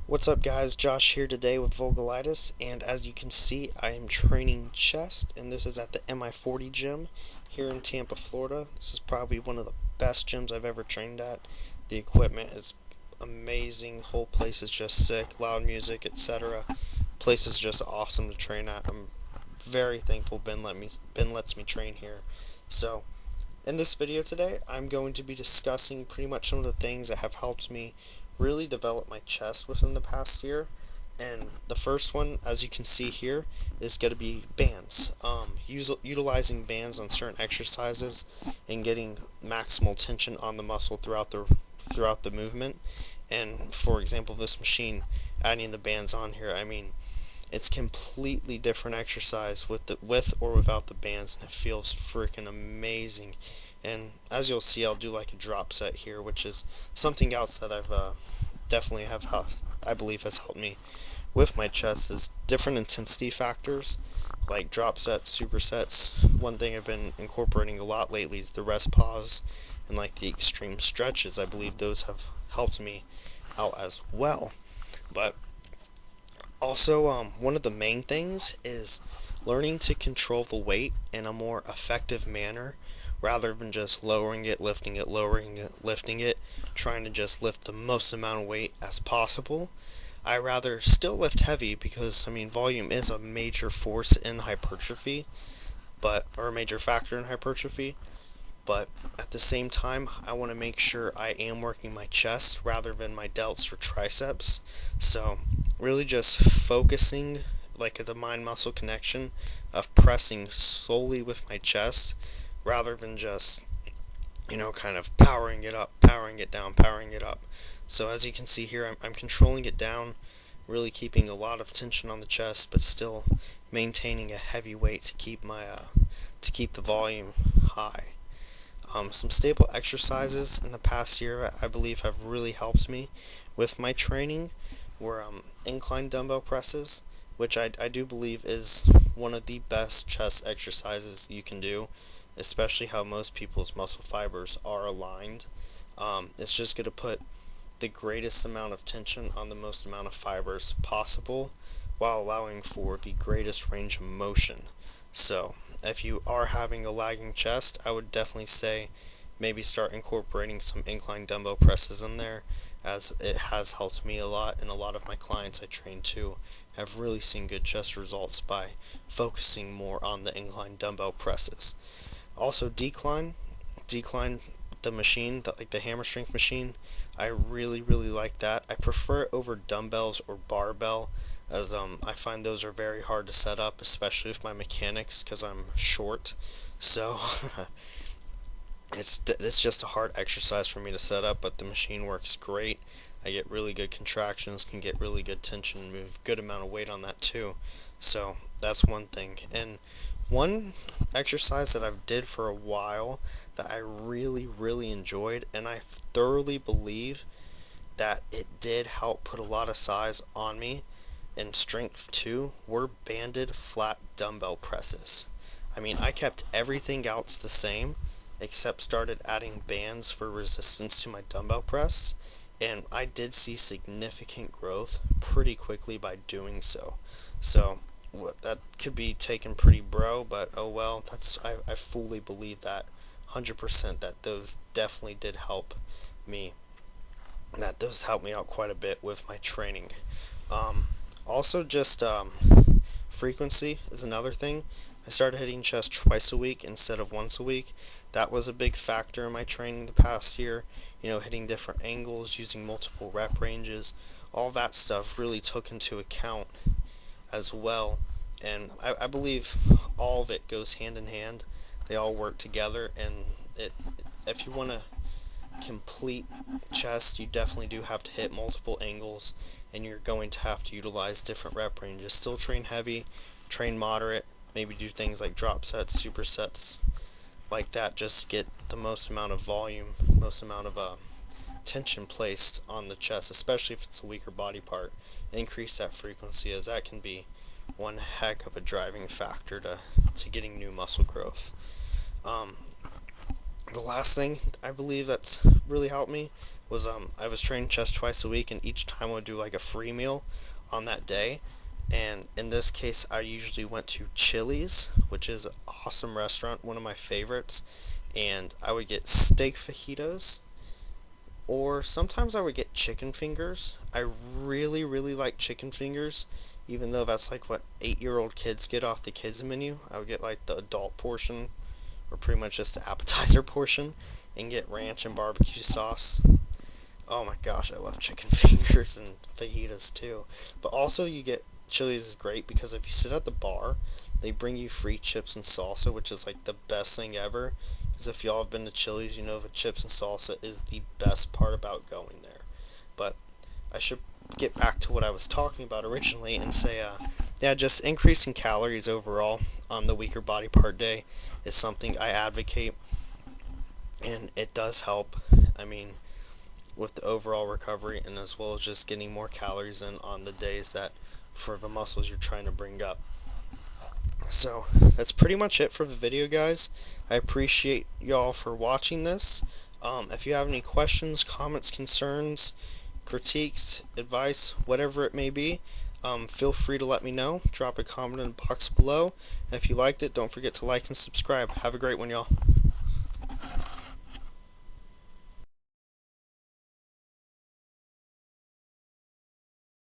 What's up, guys? Josh here today with Vogelitis, and as you can see, I am training chest, and this is at the MI40 gym here in Tampa, Florida. This is probably one of the best gyms I've ever trained at. The equipment is amazing. Whole place is just sick, loud music, etc. Place is just awesome to train at. I'm very thankful Ben lets me train here. So, in this video today, I'm going to be discussing pretty much some of the things that have helped me really develop my chest within the past year. And the first one, as you can see here, is going to be bands. Utilizing bands on certain exercises and getting maximal tension on the muscle throughout the movement. And for example, this machine, adding the bands on here, I mean, it's completely different exercise with or without the bands, and it feels freaking amazing. And as you'll see, I'll do like a drop set here, which is something else that I've definitely I believe has helped me with my chest is different intensity factors like drop sets, supersets. One thing I've been incorporating a lot lately is the rest pause and like the extreme stretches. I believe those have helped me out as well. But also, one of the main things is learning to control the weight in a more effective manner rather than just lowering it, lifting it, lowering it, lifting it, trying to just lift the most amount of weight as possible. I rather still lift heavy because, I mean, volume is a major force in hypertrophy, or a major factor in hypertrophy, but at the same time, I want to make sure I am working my chest rather than my delts or triceps. So, really just focusing like the mind muscle connection of pressing solely with my chest rather than just, kind of powering it up, powering it down, powering it up. So, as you can see here, I'm controlling it down, really keeping a lot of tension on the chest, but still maintaining a heavy weight to keep the volume high. Some staple exercises in the past year I believe have really helped me with my training were incline dumbbell presses, which I do believe is one of the best chest exercises you can do, especially how most people's muscle fibers are aligned. It's just going to put the greatest amount of tension on the most amount of fibers possible while allowing for the greatest range of motion. So, if you are having a lagging chest, I would definitely say maybe start incorporating some incline dumbbell presses in there, as it has helped me a lot, and a lot of my clients I train too have really seen good chest results by focusing more on the incline dumbbell presses. Also, decline the machine, like the hammer strength machine, I really like that. I prefer it over dumbbells or barbell, as I find those are very hard to set up, especially with my mechanics because I'm short. So it's just a hard exercise for me to set up, but the machine works great. I get really good contractions, can get really good tension, move good amount of weight on that too. So that's one thing. And one exercise that I've did for a while that I really enjoyed, and I thoroughly believe that it did help put a lot of size on me and strength too, were banded flat dumbbell presses. I mean, I kept everything else the same except started adding bands for resistance to my dumbbell press, and I did see significant growth pretty quickly by doing so. So that could be taken pretty bro, but oh well. I fully believe that 100% that those definitely did help me. That those helped me out quite a bit with my training. Also, just frequency is another thing. I started hitting chest twice a week instead of once a week. That was a big factor in my training the past year. Hitting different angles, using multiple rep ranges, all that stuff really took into account as well. And I believe all of it goes hand in hand. They all work together, and if you want to complete chest, you definitely do have to hit multiple angles, and you're going to have to utilize different rep ranges. Still train heavy, train moderate, maybe do things like drop sets, supersets, like that, just to get the most amount of volume, most amount of tension placed on the chest, especially if it's a weaker body part. Increase that frequency, as that can be one heck of a driving factor to getting new muscle growth. The last thing I believe that's really helped me was I was training chest twice a week, and each time I would do like a free meal on that day. And in this case, I usually went to Chili's, which is an awesome restaurant, one of my favorites. And I would get steak fajitas, or sometimes I would get chicken fingers. I really, really like chicken fingers, even though that's like what 8-year-old kids get off the kids menu. I would get like the adult portion, or pretty much just the appetizer portion, and get ranch and barbecue sauce. Oh my gosh, I love chicken fingers and fajitas too. But also, you get Chili's is great because if you sit at the bar, they bring you free chips and salsa, which is like the best thing ever. Because if y'all have been to Chili's, you know the chips and salsa is the best part about going there. But I should get back to what I was talking about originally and say, yeah, just increasing calories overall on the weaker body part day is something I advocate, and it does help. I mean, with the overall recovery, and as well as just getting more calories in on the days that for the muscles you're trying to bring up. So that's pretty much it for the video, guys. I appreciate y'all for watching this. If you have any questions, comments, concerns, critiques, advice, whatever it may be, feel free to let me know. Drop a comment in the box below. And if you liked it, don't forget to like and subscribe. Have a great one, y'all.